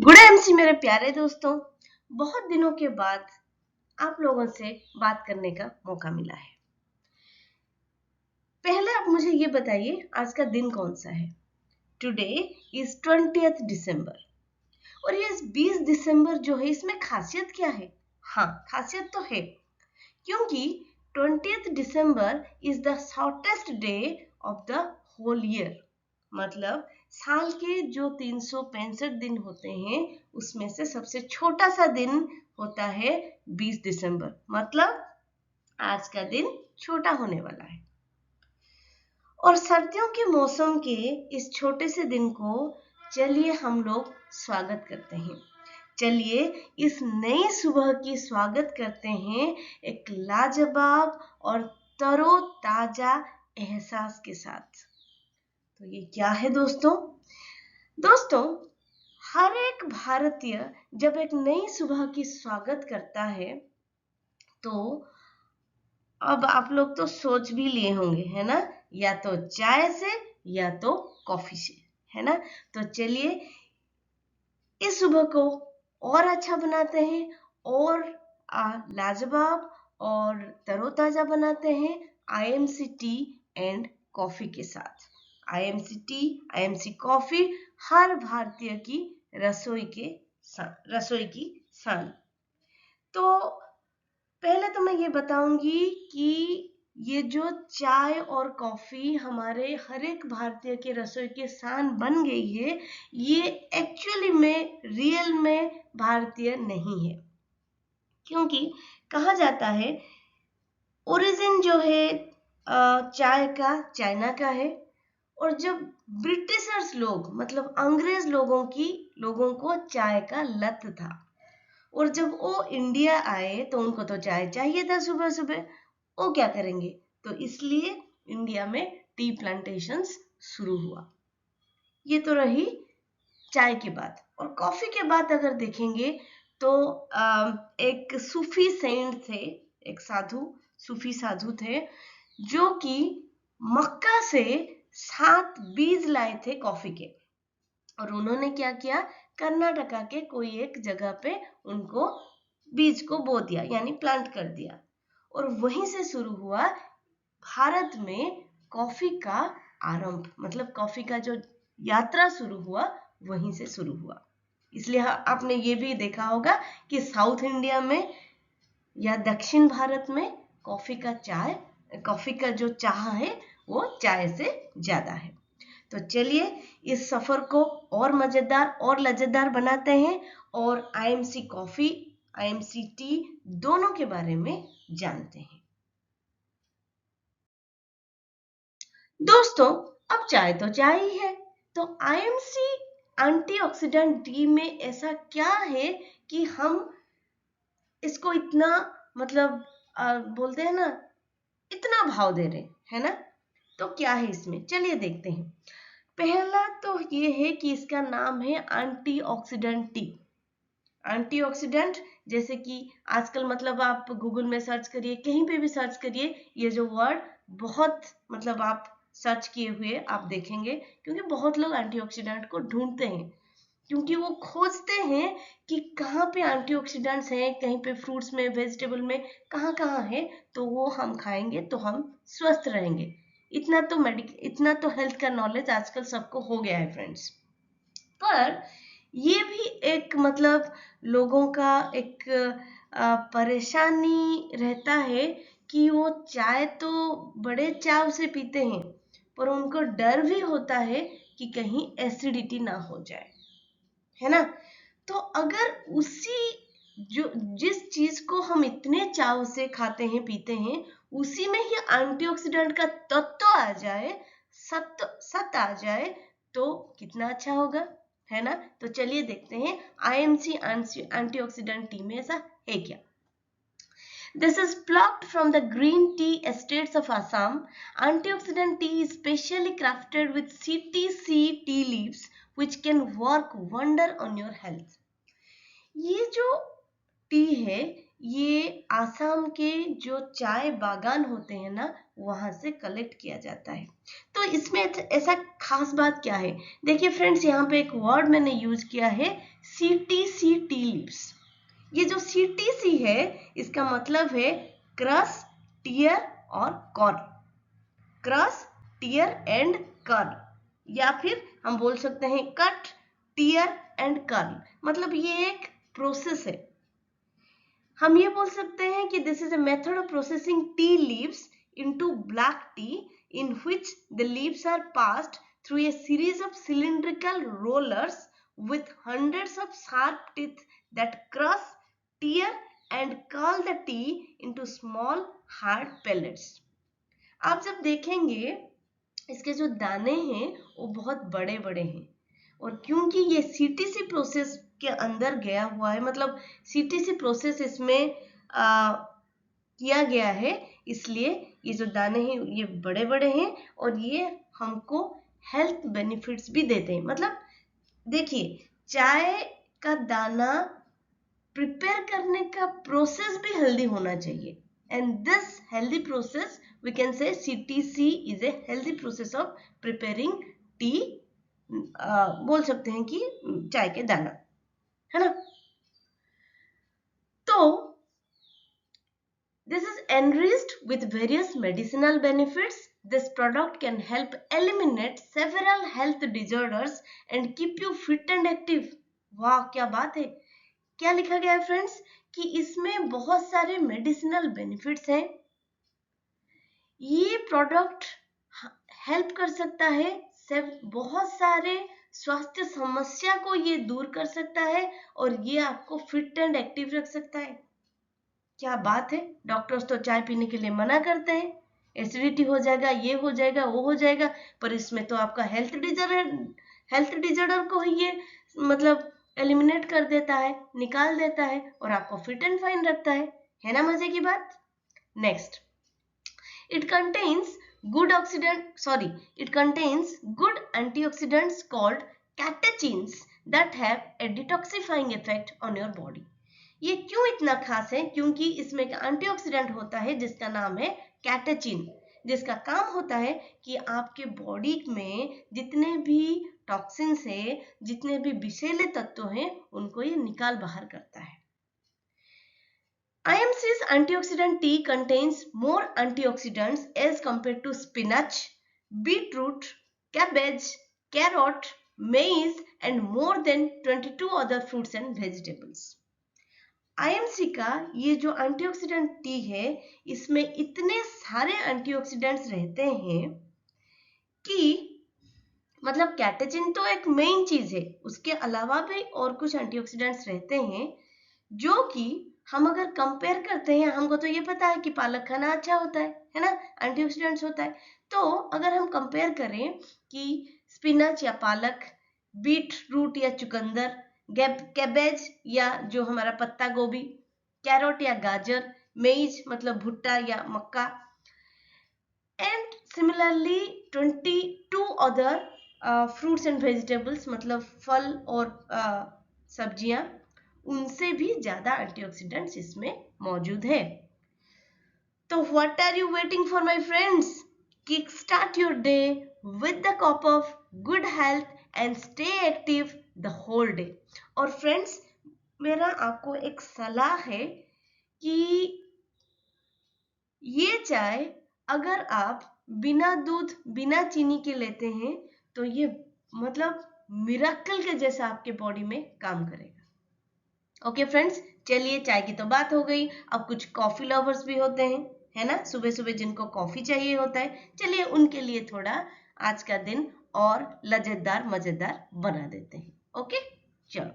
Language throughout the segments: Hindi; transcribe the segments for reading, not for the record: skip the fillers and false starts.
गुड एमसी मेरे प्यारे दोस्तों, बहुत दिनों के बाद आप लोगों से बात करने का मौका मिला है। पहले आप मुझे ये बताइए आज का दिन कौन सा है। टुडे इज 20th दिसंबर और ये 20 दिसंबर जो है इसमें खासियत क्या है? हाँ, खासियत तो है क्योंकि 20th December is the shortest day of the whole year. मतलब साल के जो 365 दिन होते हैं उसमें से सबसे छोटा सा दिन होता है 20 दिसंबर। मतलब आज का दिन छोटा होने वाला है और सर्दियों के मौसम के इस छोटे से दिन को चलिए हम लोग स्वागत करते हैं। चलिए इस नई सुबह की स्वागत करते हैं एक लाजवाब और तरोताजा एहसास के साथ। तो ये क्या है दोस्तों? दोस्तों, हर एक भारतीय जब एक नई सुबह की स्वागत करता है तो अब आप लोग तो सोच भी लिए होंगे, है ना? या तो चाय से या तो कॉफी से, है ना? तो चलिए इस सुबह को और अच्छा बनाते हैं और लाजवाब और तरोताजा बनाते हैं आईएमसी टी एंड कॉफी के साथ। आईएमसी टी, आईएमसी कॉफी हर भारतीय की रसोई की शान। तो पहले तो मैं ये बताऊंगी कि ये जो चाय और कॉफी हमारे हर एक भारतीय के रसोई की शान बन गई है, ये एक्चुअली में रियल में भारतीय नहीं है। क्योंकि कहा जाता है ओरिजिन जो है चाय का चाइना का है और जब ब्रिटिशर्स लोग मतलब अंग्रेज लोगों को चाय का लत था और जब वो इंडिया आए तो उनको तो चाय चाहिए था सुबह सुबह। वो क्या करेंगे? तो इसलिए इंडिया में टी प्लांटेशंस शुरू हुआ। ये तो रही चाय की बात। और कॉफी के बाद अगर देखेंगे तो एक सूफी सेंट थे, एक सूफी साधु थे जो कि मक्का से 7 बीज लाए थे कॉफी के और उन्होंने क्या किया, कर्नाटका के कोई एक जगह पे उनको बीज को बो दिया यानी प्लांट कर दिया और वहीं से शुरू हुआ भारत में कॉफी का आरंभ। मतलब कॉफी का जो यात्रा शुरू हुआ वहीं से शुरू हुआ। इसलिए आपने ये भी देखा होगा कि साउथ इंडिया में या दक्षिण भारत में कॉफी का जो चाह है वो चाय से ज्यादा है। तो चलिए इस सफर को और मजेदार और लज्जतदार बनाते हैं और आईएमसी कॉफी, आईएमसी टी दोनों के बारे में जानते हैं। दोस्तों, अब चाय तो चाय ही है, तो आईएमसी एंटीऑक्सीडेंट टी में ऐसा क्या है कि हम इसको इतना मतलब बोलते हैं ना, इतना भाव दे रहे हैं ना? तो क्या है इसमें, चलिए देखते हैं। पहला तो ये है कि इसका नाम है एंटीऑक्सीडेंट टी। एंटीऑक्सीडेंट जैसे कि आजकल मतलब आप गूगल में सर्च करिए, कहीं पे भी सर्च करिए, ये जो वर्ड बहुत मतलब आप सर्च किए हुए आप देखेंगे क्योंकि बहुत लोग एंटीऑक्सीडेंट को ढूंढते हैं क्योंकि वो खोजते हैं कि कहाँ पे एंटीऑक्सीडेंट्स हैं, कहीं पे फ्रूट्स में, वेजिटेबल में कहाँ कहाँ है तो वो हम खाएंगे तो हम स्वस्थ रहेंगे। इतना तो हेल्थ का नॉलेज आजकल सबको हो गया है फ्रेंड्स। पर ये भी एक मतलब लोगों का एक परेशानी रहता है कि वो चाय तो बड़े चाव से पीते हैं पर उनको डर भी होता है कि कहीं एसिडिटी ना हो जाए, है ना? तो अगर जिस चीज को हम इतने चाव से खाते हैं पीते हैं उसी में ही एंटीऑक्सीडेंट का तत्व आ जाए, सत आ जाए तो कितना अच्छा होगा, है ना? तो चलिए देखते हैं आईएमसी एंटीऑक्सीडेंट टी में ऐसा है क्या। This is plucked from the green tea estates of Assam. Antioxidant tea is specially crafted with CTC tea leaves which can work wonder on your health. ये जो टी है ये आसाम के जो चाय बागान होते हैं ना, वहां से कलेक्ट किया जाता है। तो इसमें ऐसा खास बात क्या है? देखिए फ्रेंड्स, यहाँ पे एक वर्ड मैंने यूज किया है, CTC टी लीव्स। ये जो CTC है, इसका मतलब है क्रस, टियर और curl. Cross, tier and curl, या फिर हम बोल सकते हैं कट, टियर एंड कर्ल। मतलब ये एक प्रोसेस है। हम ये बोल सकते हैं कि this is a method of processing tea leaves into black tea, in which the leaves are passed through a series of cylindrical rollers with hundreds of sharp teeth that crush, tear and curl the tea into small hard pellets. आप जब देखेंगे, इसके जो दाने हैं वो बहुत बड़े बड़े हैं, और क्योंकि ये CTC प्रोसेस के अंदर गया हुआ है, मतलब CTC प्रोसेस इसमें किया गया है, इसलिए ये जो दाने हैं ये बड़े बड़े हैं, और ये हमको हेल्थ बेनिफिट्स भी देते हैं। मतलब देखिए, चाय का दाना प्रिपेयर करने का प्रोसेस भी हेल्दी होना चाहिए, and this healthy process we can say CTC is a healthy process of preparing tea. बोल सकते हैं कि चाय के दाना, है ना। तो this is enriched with various medicinal benefits. This product can help eliminate several health disorders and keep you fit and active. वाह, क्या बात है। क्या लिखा गया है फ्रेंड्स कि इसमें बहुत सारे मेडिसिनल बेनिफिट्स हैं। ये प्रोडक्ट हेल्प कर सकता है, बहुत सारे स्वास्थ्य समस्या को ये दूर कर सकता है, और ये आपको फिट एंड एक्टिव रख सकता है। क्या बात है। डॉक्टर्स तो चाय पीने के लिए मना करते हैं, एसिडिटी हो जाएगा, ये हो जाएगा, वो हो जाएगा, पर इसमें तो आपका हेल्थ डिजॉर्डर को ही ये मतलब एलिमिनेट कर देता है, निकाल देता है, और आपको फिट एंड फाइन रखता है ना। मजे की बात। Next, it contains good antioxidants called catechins that have a detoxifying effect on your body. ये क्यों इतना खास है? क्योंकि इसमें एक एंटीऑक्सीडेंट होता है जिसका नाम है कैटेचिन, जिसका काम होता है कि आपके बॉडी में जितने भी टॉक्सिन्स है, जितने भी विषैले तत्व हैं, उनको ये निकाल बाहर करता है। IMC's antioxidant tea contains more antioxidants as compared to spinach, beetroot, cabbage, carrot, maize and more than 22 other fruits and vegetables. IMC का ये जो एंटीऑक्सीडेंट टी है, इसमें इतने सारे एंटीऑक्सीडेंट्स रहते हैं कि मतलब कैटेचिन तो एक मेन चीज है, उसके अलावा भी और कुछ एंटीऑक्सीडेंट्स रहते हैं जो कि हम अगर कंपेयर करते हैं, हमको तो ये पता है कि पालक खाना अच्छा होता है ना, एंटीऑक्सीडेंट्स होता है। तो अगर हम कंपेयर करें कि स्पिनच या पालक, बीट रूट या चुकंदर, कैबेज या जो हमारा पत्ता गोभी, कैरोट या गाजर, मेज मतलब भुट्टा या मक्का, and similarly 22 other fruits and vegetables मतलब फल और सब्जियां, उनसे भी ज्यादा एंटीऑक्सीडेंट्स इसमें मौजूद है। तो what are you waiting for my friends? Kick start your day with the cup of good health and stay active the whole day. और फ्रेंड्स, मेरा आपको एक सलाह है कि ये चाय अगर आप बिना दूध बिना चीनी के लेते हैं तो ये मतलब मिरेकल के जैसा आपके बॉडी में काम करेगा। ओके फ्रेंड्स, चलिए, चाय की तो बात हो गई, अब कुछ कॉफी लवर्स भी होते हैं, है ना, सुबह सुबह जिनको कॉफी चाहिए होता है, चलिए उनके लिए थोड़ा आज का दिन और लज्जतदार मजेदार बना देते हैं। ओके, चलो।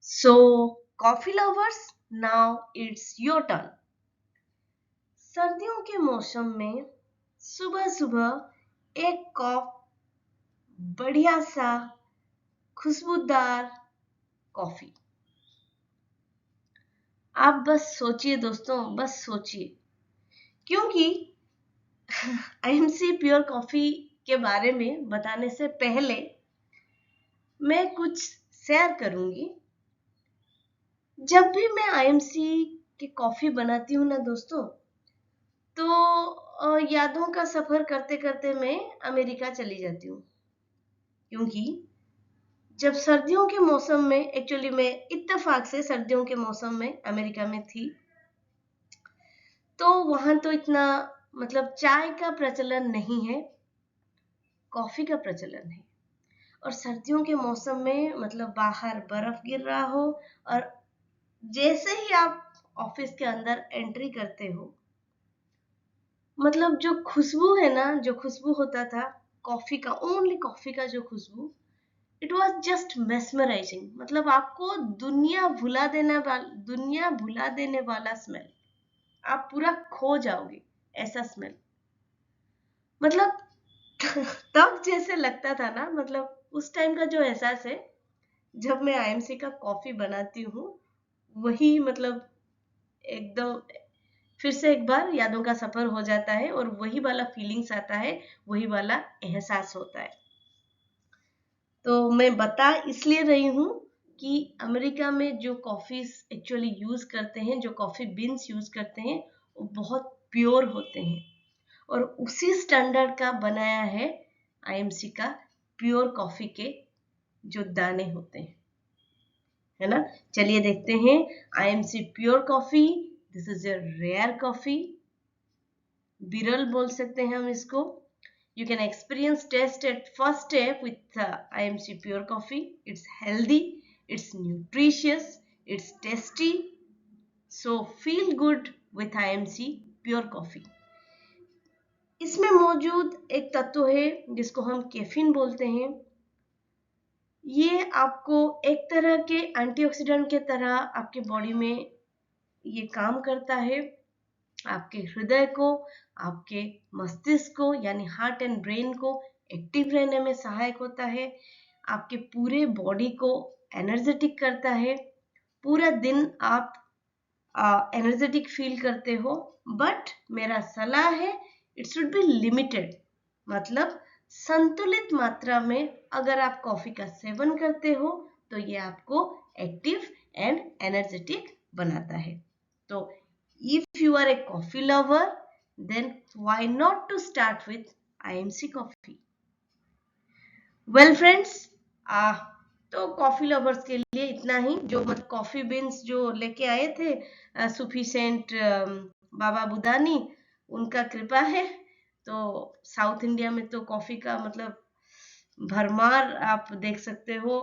So coffee lovers, now it's your turn. सर्दियों के मौसम में सुबह सुबह एक कप बढ़िया सा खुशबूदार कॉफी। आप बस सोचिए दोस्तों, बस सोचिए, क्योंकि IMC प्योर कॉफी के बारे में बताने से पहले मैं कुछ शेयर करूंगी जब भी मैं आईएमसी की कॉफी बनाती हूँ ना दोस्तों, तो यादों का सफर करते करते मैं अमेरिका चली जाती हूँ। क्योंकि जब सर्दियों के मौसम में, एक्चुअली मैं इत्तेफाक से सर्दियों के मौसम में अमेरिका में थी, तो वहां तो इतना मतलब चाय का प्रचलन नहीं है, कॉफी का प्रचलन है। और सर्दियों के मौसम में मतलब बाहर बर्फ गिर रहा हो और जैसे ही आप ऑफिस के अंदर एंट्री करते हो, मतलब जो खुशबू है ना, जो खुशबू होता था कॉफी का, ओनली कॉफी का जो खुशबू, इट वॉज जस्ट मेस्मराइजिंग। मतलब आपको दुनिया भुला देने वाला स्मेल, आप पूरा खो जाओगे ऐसा स्मेल। मतलब तब जैसे लगता था ना, मतलब उस टाइम का जो एहसास है जब मैं आईएमसी का कॉफी बनाती हूँ, वही मतलब एकदम फिर से एक बार यादों का सफर हो जाता है और वही वाला फीलिंग्स आता है, वही वाला एहसास होता है। तो मैं बता इसलिए रही हूँ कि अमेरिका में जो कॉफीज एक्चुअली यूज करते हैं, जो कॉफी बीन्स यूज करते हैं, वो बहुत प्योर होते हैं और उसी स्टैंडर्ड का बनाया है आईएमसी का प्योर कॉफी के जो दाने होते हैं, है ना। चलिए देखते हैं IMC pure coffee. This is a rare coffee, विरल बोल सकते हैं हम इसको। You can experience taste at first step with IMC Pure Coffee. It's healthy, it's nutritious, it's tasty. So feel good with IMC Pure Coffee. इसमें मौजूद एक तत्व है जिसको हम कैफीन बोलते हैं। ये आपको एक तरह के एंटीऑक्सीडेंट के तरह आपके बॉडी में ये काम करता है। आपके हृदय को, आपके मस्तिष्क को यानी हार्ट एंड ब्रेन को एक्टिव रहने में सहायक होता है। आपके पूरे बॉडी को एनर्जेटिक करता है। पूरा दिन आप एनर्जेटिक फील करते हो। बट मेरा सलाह है इट शुड बी लिमिटेड, मतलब संतुलित मात्रा में अगर आप कॉफी का सेवन करते हो तो ये आपको एक्टिव एंड एनर्जेटिक बनाता है। तो if you are a coffee lover, then why not to start with IMC coffee? Well friends, तो कॉफी लवर्स के लिए इतना ही। जो मतलब कॉफी बीन्स जो लेके आए थे सुफिसेंट बाबा बुदानी, उनका कृपा है। तो साउथ इंडिया में तो कॉफी का मतलब भरमार आप देख सकते हो।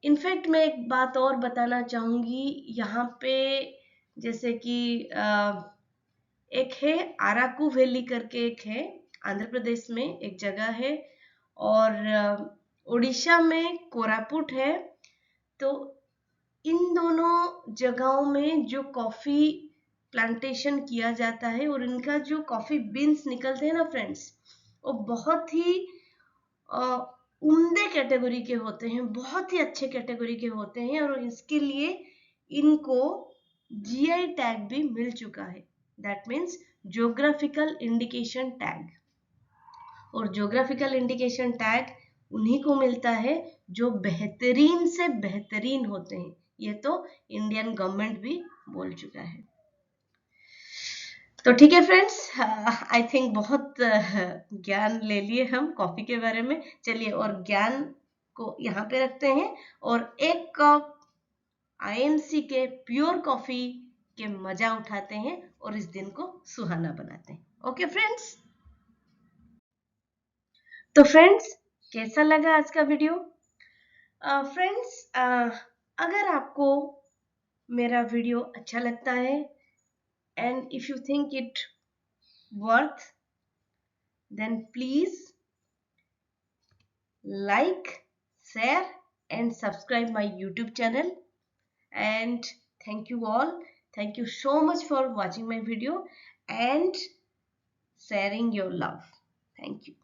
इनफैक्ट मैं एक बात और बताना चाहूंगी, यहाँ पे जैसे कि एक है अराकू वैली करके, एक है आंध्र प्रदेश में एक जगह है, और उड़ीसा में कोरापुट है। तो इन दोनों जगहों में जो कॉफी प्लांटेशन किया जाता है और इनका जो कॉफी बीन्स निकलते हैं ना फ्रेंड्स, वो बहुत ही उम्दे कैटेगरी के होते हैं, बहुत ही अच्छे कैटेगरी के होते हैं। और इसके लिए इनको जीआई टैग भी मिल चुका है, that means geographical indication tag. और ज्योग्राफिकल इंडिकेशन टैग उन्हीं को मिलता है जो बेहतरीन से बेहतरीन होते हैं। ये तो इंडियन गवर्नमेंट भी बोल चुका है। तो ठीक है फ्रेंड्स, आई थिंक बहुत ज्ञान ले लिए हम कॉफी के बारे में। चलिए और ज्ञान को यहाँ पे रखते हैं और एक कप आईएमसी के प्योर कॉफी के मजा उठाते हैं और इस दिन को सुहाना बनाते हैं। ओके फ्रेंड्स, तो फ्रेंड्स कैसा लगा आज का वीडियो? फ्रेंड्स अगर आपको मेरा वीडियो अच्छा लगता है and if you think it worth, then please like, share and subscribe my YouTube channel. And thank you all, thank you so much for watching my video and sharing your love. Thank you.